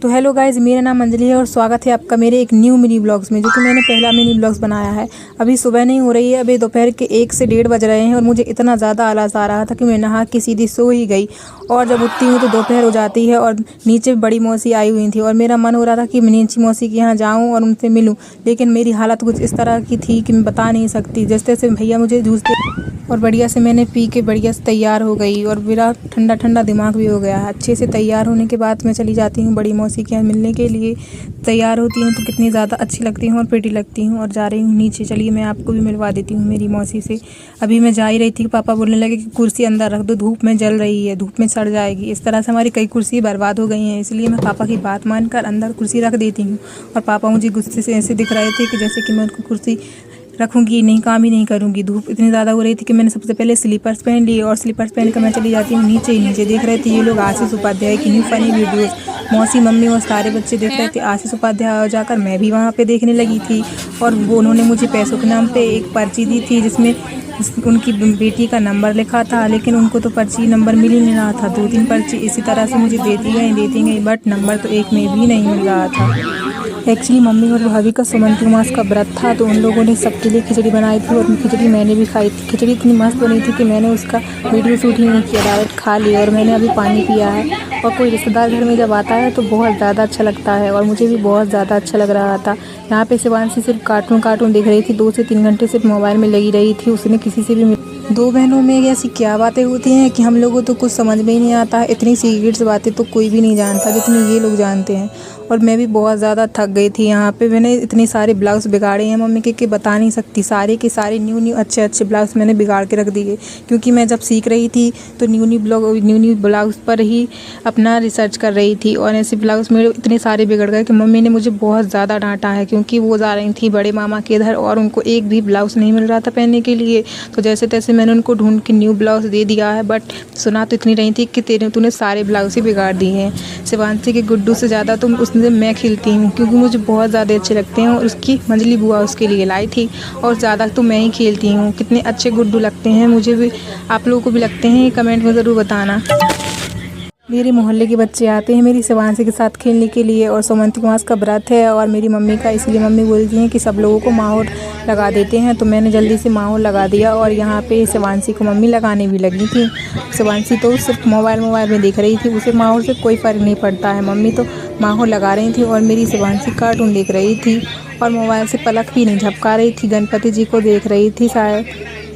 तो hello guys, मेरा नाम अंजलि है और स्वागत है आपका मेरे एक न्यू मिनी ब्लॉग्स में, जो कि मैंने पहला मिनी ब्लॉग्स बनाया है। अभी सुबह नहीं हो रही है, अभी दोपहर के 1 से 1:30 बज रहे हैं और मुझे इतना ज़्यादा आलस आ रहा था कि मैं नहा के सीधी सो ही गई। और जब उठती हूँ तो दोपहर हो जाती है और नीचे बड़ी मौसी आई हुई थी और मेरा मन हो रहा था कि मैं नीची मौसी के यहाँ जाऊँ और उनसे मिलूँ, लेकिन मेरी हालत कुछ इस तरह की थी कि मैं बता नहीं सकती। जैसे तैसे भैया मुझे जूझते और बढ़िया से मैंने पी के बढ़िया से तैयार हो गई और मेरा ठंडा ठंडा दिमाग भी हो गया है। अच्छे से तैयार होने के बाद मैं चली जाती हूँ बड़ी मौसी के यहाँ मिलने के लिए। तैयार होती हूँ तो कितनी ज़्यादा अच्छी लगती हूँ और प्रिटी लगती हूँ और जा रही हूँ नीचे। चलिए मैं आपको भी मिलवा देती हूँ मेरी मौसी से। अभी मैं जा ही रही थी, पापा बोलने लगे कि कुर्सी अंदर रख दो, धूप में जल रही है, धूप में सड़ जाएगी। इस तरह से हमारी कई कुर्सी बर्बाद हो गई हैं, इसलिए मैं पापा की बात मानकर अंदर कुर्सी रख देती हूँ। और पापा मुझे गुस्से से ऐसे दिख रहे थे कि जैसे कि मैं उनको कुर्सी रखूँगी नहीं, काम ही नहीं करूँगी। धूप इतनी ज़्यादा हो रही थी कि मैंने सबसे पहले स्लीपर्स पहन लिए और स्लीपर्स पहन कर मैं चली जाती हूँ नीचे ही। नीचे देख रहे थे ये लोग आशीष उपाध्याय की न्यू फनी वीडियोस। मौसी, मम्मी और सारे बच्चे देख रहे थे आशीष उपाध्याय, और जाकर मैं भी वहाँ पे देखने लगी थी। और वो उन्होंने मुझे पैसों के नाम पे एक पर्ची दी थी जिसमें उनकी बेटी का नंबर लिखा था, लेकिन उनको तो पर्ची नंबर मिल ही नहीं रहा था। 2-3 पर्ची इसी तरह से मुझे देती गई, बट नंबर तो एक में भी नहीं मिल रहा था। एक्चुअली मम्मी और भाभी का सुमंती मास का व्रत था, तो उन लोगों ने सबके लिए खिचड़ी बनाई थी और खिचड़ी मैंने भी खाई थी। खिचड़ी इतनी मस्त बनी थी कि मैंने उसका वीडियो शूट ही नहीं किया, डायरेक्ट खा लिया। और मैंने अभी पानी पिया है। और कोई रिश्तेदार घर में जब आता है तो बहुत ज़्यादा अच्छा लगता है और मुझे भी बहुत ज़्यादा अच्छा लग रहा था। यहाँ पे शिवांशी सिर्फ कार्टून देख रही थी, 2 से 3 घंटे सिर्फ मोबाइल में लगी रही थी। उसने किसी से भी दो बहनों में ऐसी क्या बातें होती हैं कि हम लोगों तो कुछ समझ में ही नहीं आता है। इतनी सीक्रेट्स बातें तो कोई भी नहीं जानता जितनी ये लोग जानते हैं। और मैं भी बहुत ज़्यादा थक गई थी। यहाँ पे मैंने इतने सारे ब्लाउज़ बिगाड़े हैं मम्मी के बता नहीं सकती। सारे के सारे न्यू अच्छे ब्लाउज़ मैंने बिगाड़ के रख दिए, क्योंकि मैं जब सीख रही थी तो न्यू ब्लाउज़ पर ही अपना रिसर्च कर रही थी। और ऐसे ब्लाउज़ मेरे इतने सारे बिगड़ गए कि मम्मी ने मुझे बहुत ज़्यादा डांटा है, क्योंकि वो जा रही थी बड़े मामा के इधर और उनको एक भी ब्लाउज़ नहीं मिल रहा था पहनने के लिए। तो जैसे तैसे मैंने उनको ढूंढ के न्यू ब्लाउज़ दे दिया है, बट सुना तो इतनी रही थी कि तूने सारे ब्लाउज़ ही बिगाड़ दिए हैं। शिवांशी के गुड्डू से ज़्यादा तो उसने मैं खिलती हूँ, क्योंकि मुझे बहुत ज़्यादा अच्छे लगते हैं। और उसकी मंजली बुआ उसके लिए लाई थी और ज़्यादा तो मैं ही खेलती हूँ। कितने अच्छे गुड्डू लगते हैं मुझे भी, आप लोगों को भी लगते हैं, कमेंट में ज़रूर बताना। मेरे मोहल्ले के बच्चे आते हैं मेरी शिवांशी के साथ खेलने के लिए, और सुमंती मास का व्रत है और मेरी मम्मी का, इसलिए मम्मी बोलती हैं कि सब लोगों को माहौर लगा देते हैं। तो मैंने जल्दी से माहौर लगा दिया और यहाँ पे शिवांशी को मम्मी लगाने भी लगी थी। शिवांशी तो सिर्फ मोबाइल में देख रही थी, उसे माहौर से कोई फ़र्क नहीं पड़ता है। मम्मी तो माहौर लगा रही थी और मेरी शिवांशी कार्टून देख रही थी और मोबाइल से पलक भी नहीं झपका रही थी, गणपति जी को देख रही थी शायद।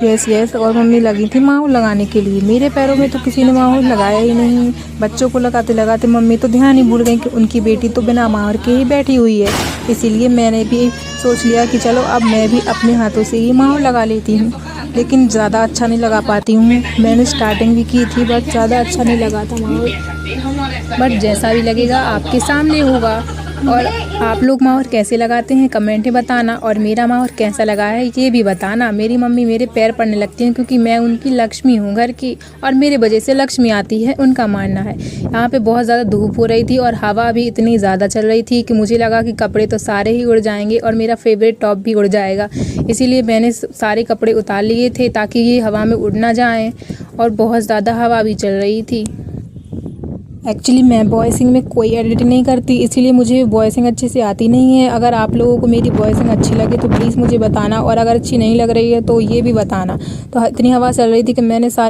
यस। और मम्मी लगी थी माहौर लगाने के लिए। मेरे पैरों में तो किसी ने माहौर लगाया ही नहीं। बच्चों को लगाते मम्मी तो ध्यान ही भूल गई कि उनकी बेटी तो बिना माहौर के ही बैठी हुई है। इसीलिए मैंने भी सोच लिया कि चलो अब मैं भी अपने हाथों से ही माहौर लगा लेती हूँ, लेकिन ज़्यादा अच्छा नहीं लगा पाती हूँ। मैंने स्टार्टिंग भी की थी, बट ज़्यादा अच्छा नहीं लगा था माहौर। बट जैसा भी लगेगा आपके सामने होगा। और आप लोग माहौर कैसे लगाते हैं कमेंट में बताना, और मेरा माहौर कैसा लगा है ये भी बताना। मेरी मम्मी मेरे पैर पड़ने लगती हैं, क्योंकि मैं उनकी लक्ष्मी हूँ घर की, और मेरे वजह से लक्ष्मी आती है, उनका मानना है। यहाँ पे बहुत ज़्यादा धूप हो रही थी और हवा भी इतनी ज़्यादा चल रही थी कि मुझे लगा कि कपड़े तो सारे ही उड़ जाएंगे और मेरा फेवरेट टॉप भी उड़ जाएगा। इसीलिए मैंने सारे कपड़े उतार लिए थे ताकि ये हवा में उड़ ना जाएँ, और बहुत ज़्यादा हवा भी चल रही थी। एक्चुअली मैं वॉइसिंग में कोई एडिटिंग नहीं करती, इसीलिए मुझे वॉइसिंग अच्छे से आती नहीं है। अगर आप लोगों को मेरी वॉइसिंग अच्छी लगे तो प्लीज़ मुझे बताना, और अगर अच्छी नहीं लग रही है तो ये भी बताना। तो इतनी हवा चल रही थी कि मैंने सारे